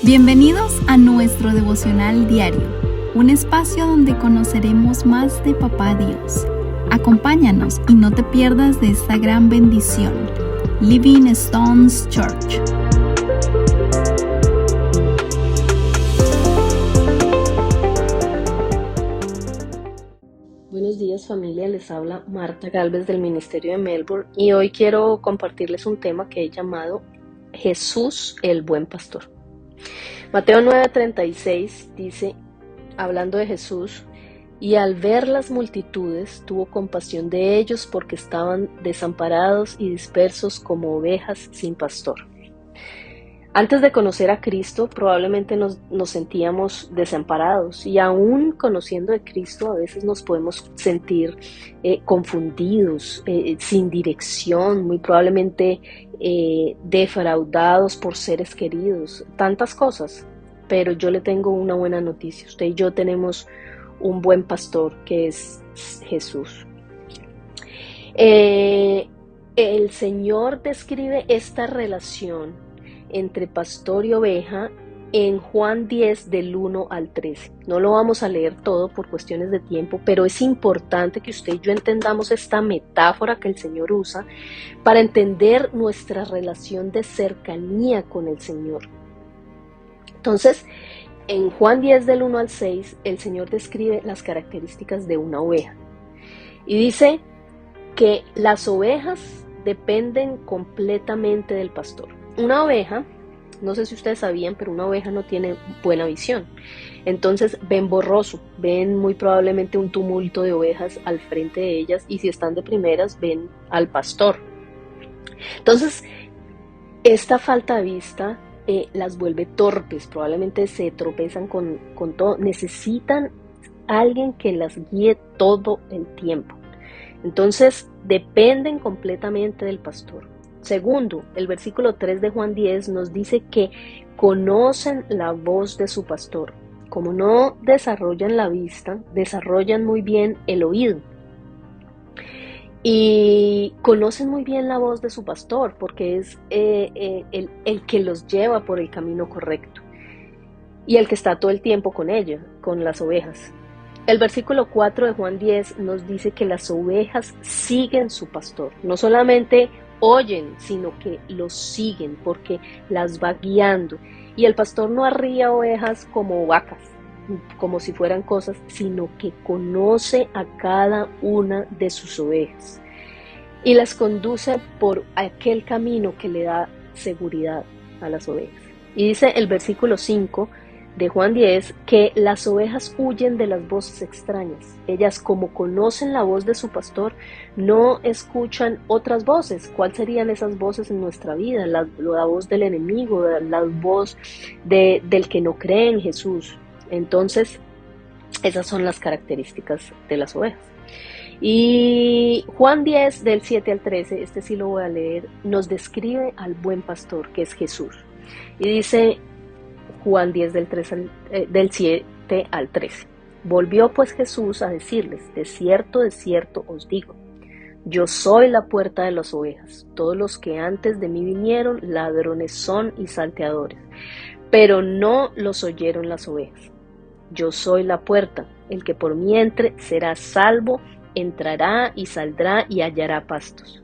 Bienvenidos a nuestro devocional diario, un espacio donde conoceremos más de Papá Dios. Acompáñanos y no te pierdas de esta gran bendición. Living Stones Church. Buenos días familia, les habla Marta Galvez del Ministerio de Melbourne y hoy quiero compartirles un tema que he llamado Jesús el Buen Pastor. Mateo 9:36 dice, hablando de Jesús, y al ver las multitudes tuvo compasión de ellos porque estaban desamparados y dispersos como ovejas sin pastor. Antes de conocer a Cristo probablemente nos sentíamos desamparados y aún conociendo de Cristo a veces nos podemos sentir confundidos, sin dirección, muy probablemente defraudados por seres queridos, tantas cosas. Pero yo le tengo una buena noticia, usted y yo tenemos un buen pastor que es Jesús. El Señor describe esta relación entre pastor y oveja en Juan 10 del 1 al 13. No lo vamos a leer todo por cuestiones de tiempo, pero es importante que usted y yo entendamos esta metáfora que el Señor usa para entender nuestra relación de cercanía con el Señor. Entonces, en Juan 10 del 1 al 6, el Señor describe las características de una oveja y dice que las ovejas dependen completamente del pastor. Una oveja, no sé si ustedes sabían, pero una oveja no tiene buena visión. Entonces ven borroso, ven muy probablemente un tumulto de ovejas al frente de ellas y si están de primeras ven al pastor. Entonces, esta falta de vista las vuelve torpes, probablemente se tropezan con todo, necesitan alguien que las guíe todo el tiempo. Entonces dependen completamente del pastor. Segundo, el versículo 3 de Juan 10 nos dice que conocen la voz de su pastor. Como no desarrollan la vista, desarrollan muy bien el oído. Y conocen muy bien la voz de su pastor porque es el que los lleva por el camino correcto y el que está todo el tiempo con ellos, con las ovejas. El versículo 4 de Juan 10 nos dice que las ovejas siguen su pastor, no solamente oyen, sino que los siguen porque las va guiando. Y el pastor no arría ovejas como vacas, como si fueran cosas, sino que conoce a cada una de sus ovejas y las conduce por aquel camino que le da seguridad a las ovejas. Y dice el versículo 5 de Juan 10 que las ovejas huyen de las voces extrañas. Ellas, como conocen la voz de su pastor, no escuchan otras voces. ¿Cuáles serían esas voces en nuestra vida? La voz del enemigo, la voz del que no cree en Jesús. Entonces, esas son las características de las ovejas. Y Juan 10 del 7 al 13, este sí lo voy a leer, nos describe al buen pastor que es Jesús. Y dice Juan 10 del 7 al 13. Volvió pues Jesús a decirles, de cierto os digo, yo soy la puerta de las ovejas. Todos los que antes de mí vinieron, ladrones son y salteadores, pero no los oyeron las ovejas. Yo soy la puerta, el que por mí entre será salvo, entrará y saldrá y hallará pastos.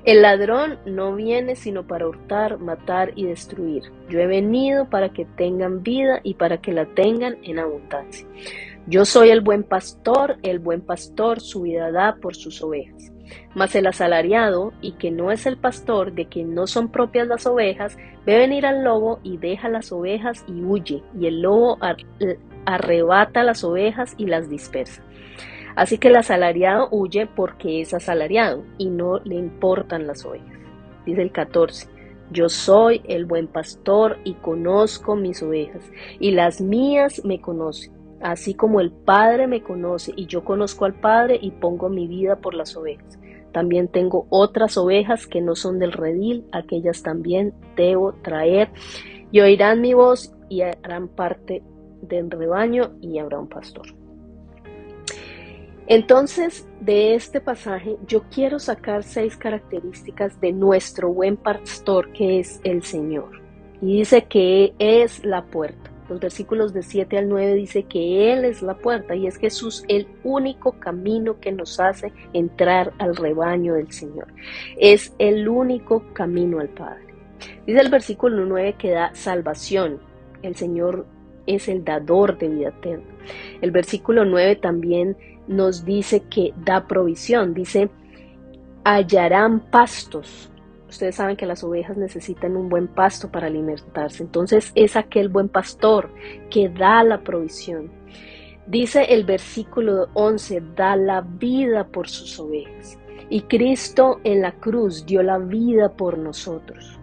El ladrón no viene sino para hurtar, matar y destruir. Yo he venido para que tengan vida y para que la tengan en abundancia. Yo soy el buen pastor su vida da por sus ovejas. Mas el asalariado, y que no es el pastor, de quien no son propias las ovejas, ve venir al lobo y deja las ovejas y huye, y el lobo arrebata las ovejas y las dispersa. Así que el asalariado huye porque es asalariado y no le importan las ovejas. Dice el 14, yo soy el buen pastor y conozco mis ovejas, y las mías me conocen, así como el Padre me conoce y yo conozco al Padre y pongo mi vida por las ovejas. También tengo otras ovejas que no son del redil, aquellas también debo traer, y oirán mi voz y harán parte del rebaño y habrá un pastor. Entonces, de este pasaje, yo quiero sacar 6 características de nuestro buen pastor, que es el Señor. y dice que es la puerta. Los versículos de 7 al 9 dice que Él es la puerta y es Jesús el único camino que nos hace entrar al rebaño del Señor. Es el único camino al Padre. Dice el versículo 9 que da salvación. El Señor es el dador de vida eterna. El versículo 9 también nos dice que da provisión. Dice, hallarán pastos. Ustedes saben que las ovejas necesitan un buen pasto para alimentarse. Entonces es aquel buen pastor que da la provisión. Dice el versículo 11, da la vida por sus ovejas. Y Cristo en la cruz dio la vida por nosotros.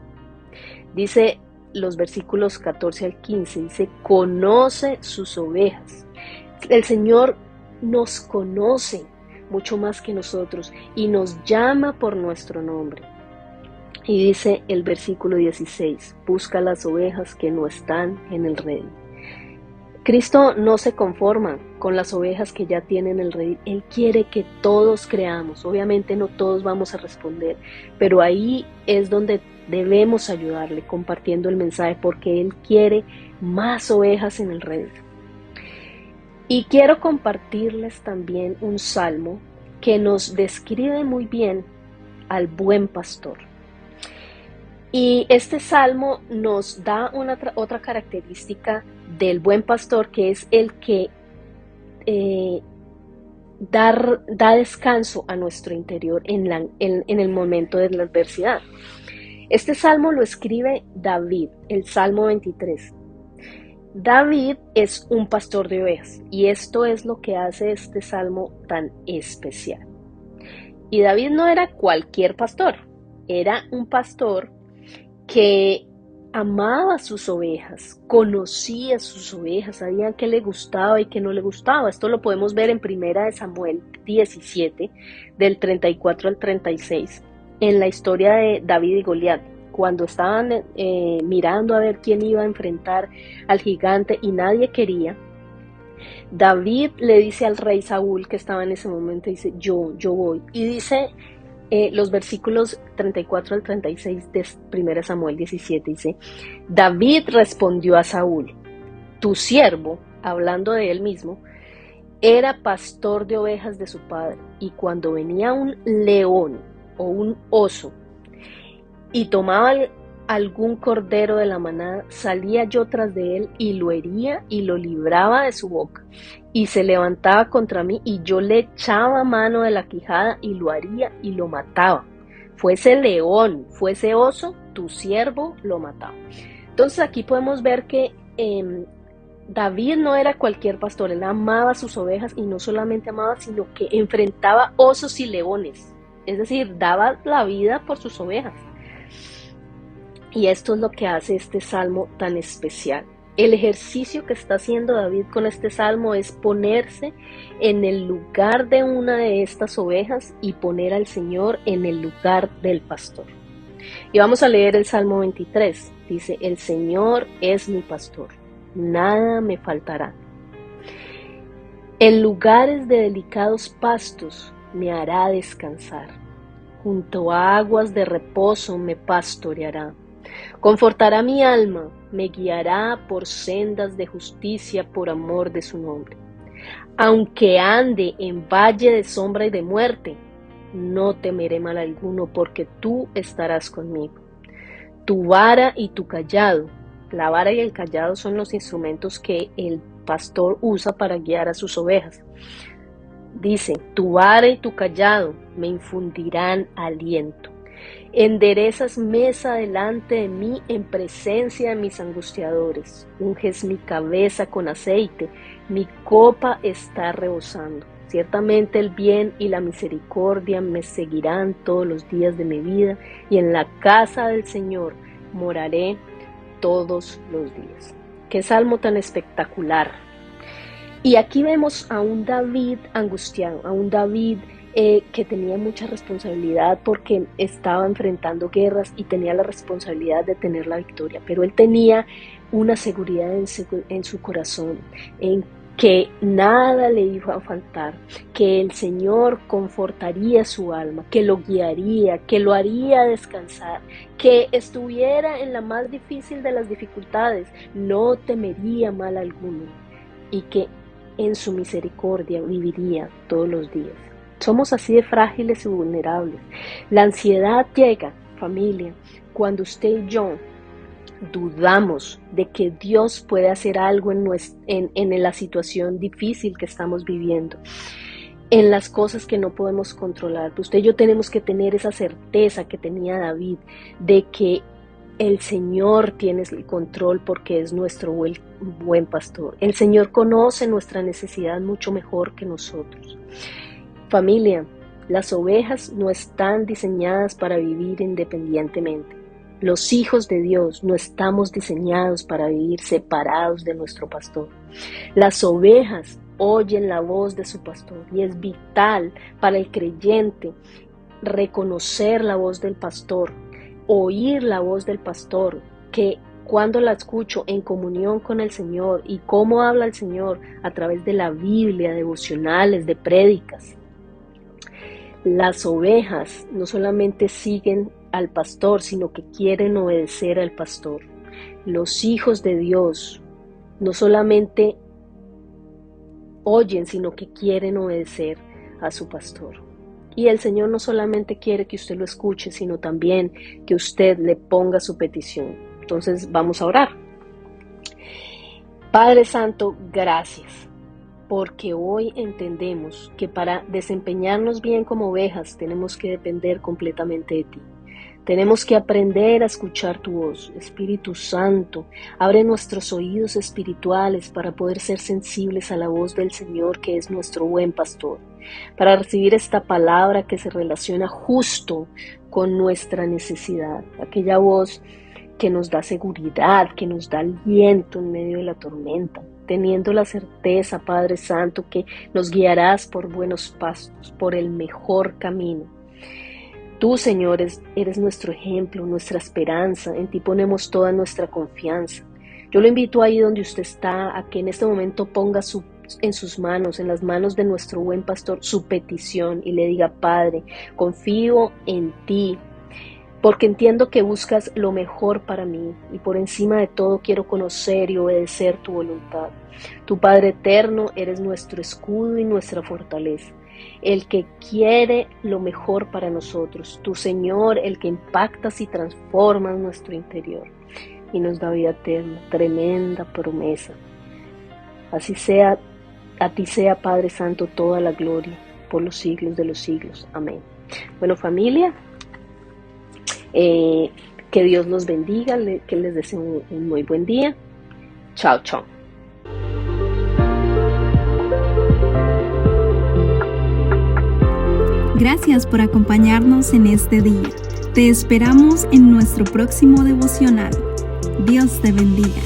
Dice los versículos 14 al 15, dice, conoce sus ovejas. El Señor nos conoce mucho más que nosotros y nos llama por nuestro nombre. Y dice el versículo 16, busca las ovejas que no están en el redil. Cristo no se conforma con las ovejas que ya tienen el redil. Él quiere que todos creamos. Obviamente no todos vamos a responder, pero ahí es donde debemos ayudarle compartiendo el mensaje porque Él quiere más ovejas en el redil. Y quiero compartirles también un salmo que nos describe muy bien al buen pastor. Y este salmo nos da otra característica del buen pastor, que es el que da descanso a nuestro interior en el momento de la adversidad. Este salmo lo escribe David, el Salmo 23. David es un pastor de ovejas y esto es lo que hace este salmo tan especial. Y David no era cualquier pastor, era un pastor que amaba a sus ovejas, conocía a sus ovejas, sabía qué le gustaba y qué no le gustaba. Esto lo podemos ver en 1 Samuel 17, del 34 al 36, en la historia de David y Goliat, cuando estaban mirando a ver quién iba a enfrentar al gigante y nadie quería. David le dice al rey Saúl, que estaba en ese momento, dice, yo voy. Y dice los versículos 34 al 36 de 1 Samuel 17, dice, David respondió a Saúl, tu siervo, hablando de él mismo, era pastor de ovejas de su padre, y cuando venía un león o un oso y tomaba algún cordero de la manada, salía yo tras de él y lo hería y lo libraba de su boca, y se levantaba contra mí y yo le echaba mano de la quijada y lo haría y lo mataba. Fuese león, fuese oso, tu siervo lo mataba. Entonces aquí podemos ver que David no era cualquier pastor, él amaba sus ovejas y no solamente amaba, sino que enfrentaba osos y leones, es decir, daba la vida por sus ovejas. Y esto es lo que hace este salmo tan especial. El ejercicio que está haciendo David con este salmo es ponerse en el lugar de una de estas ovejas y poner al Señor en el lugar del pastor. Y vamos a leer el Salmo 23. Dice, el Señor es mi pastor, nada me faltará. En lugares de delicados pastos me hará descansar. Junto a aguas de reposo me pastoreará. Confortará mi alma, me guiará por sendas de justicia por amor de su nombre. Aunque ande en valle de sombra y de muerte, no temeré mal alguno, porque tú estarás conmigo. Tu vara y tu cayado, la vara y el cayado son los instrumentos que el pastor usa para guiar a sus ovejas. Dice, tu vara y tu cayado me infundirán aliento. Enderezas mesa delante de mí en presencia de mis angustiadores. Unges mi cabeza con aceite, mi copa está rebosando. Ciertamente el bien y la misericordia me seguirán todos los días de mi vida, y en la casa del Señor moraré todos los días. Qué salmo tan espectacular. Y aquí vemos a un David angustiado, a un David que tenía mucha responsabilidad porque estaba enfrentando guerras y tenía la responsabilidad de tener la victoria, pero él tenía una seguridad en su corazón, en que nada le iba a faltar, que el Señor confortaría su alma, que lo guiaría, que lo haría descansar, que estuviera en la más difícil de las dificultades, no temería mal alguno y que en su misericordia viviría todos los días. Somos así de frágiles y vulnerables. La ansiedad llega, familia, cuando usted y yo dudamos de que Dios puede hacer algo en la situación difícil que estamos viviendo, en las cosas que no podemos controlar. Usted y yo tenemos que tener esa certeza que tenía David, de que el Señor tiene el control porque es nuestro buen pastor. El Señor conoce nuestra necesidad mucho mejor que nosotros. Familia, las ovejas no están diseñadas para vivir independientemente. Los hijos de Dios no estamos diseñados para vivir separados de nuestro pastor. Las ovejas oyen la voz de su pastor y es vital para el creyente reconocer la voz del pastor, oír la voz del pastor, que cuando la escucho en comunión con el Señor y cómo habla el Señor a través de la Biblia, devocionales, de prédicas. Las ovejas no solamente siguen al pastor, sino que quieren obedecer al pastor. Los hijos de Dios no solamente oyen, sino que quieren obedecer a su pastor. Y el Señor no solamente quiere que usted lo escuche, sino también que usted le ponga su petición. Entonces vamos a orar. Padre Santo, gracias, porque hoy entendemos que para desempeñarnos bien como ovejas tenemos que depender completamente de ti. Tenemos que aprender a escuchar tu voz. Espíritu Santo, abre nuestros oídos espirituales para poder ser sensibles a la voz del Señor, que es nuestro buen pastor, para recibir esta palabra que se relaciona justo con nuestra necesidad, aquella voz que nos da seguridad, que nos da aliento en medio de la tormenta, teniendo la certeza, Padre Santo, que nos guiarás por buenos pastos, por el mejor camino. Tú, Señor, eres nuestro ejemplo, nuestra esperanza. En ti ponemos toda nuestra confianza. Yo lo invito ahí donde usted está, a que en este momento ponga en sus manos, en las manos de nuestro buen pastor, su petición y le diga: Padre, confío en ti, porque entiendo que buscas lo mejor para mí y por encima de todo quiero conocer y obedecer tu voluntad. Tu Padre eterno, eres nuestro escudo y nuestra fortaleza, el que quiere lo mejor para nosotros. Tu Señor, el que impactas y transformas nuestro interior y nos da vida eterna, tremenda promesa. Así sea, a ti sea, Padre Santo, toda la gloria por los siglos de los siglos. Amén. Bueno, familia, que Dios los bendiga, que les deseo un muy buen día. Chao, chao. Gracias por acompañarnos en este día. Te esperamos en nuestro próximo devocional. Dios te bendiga.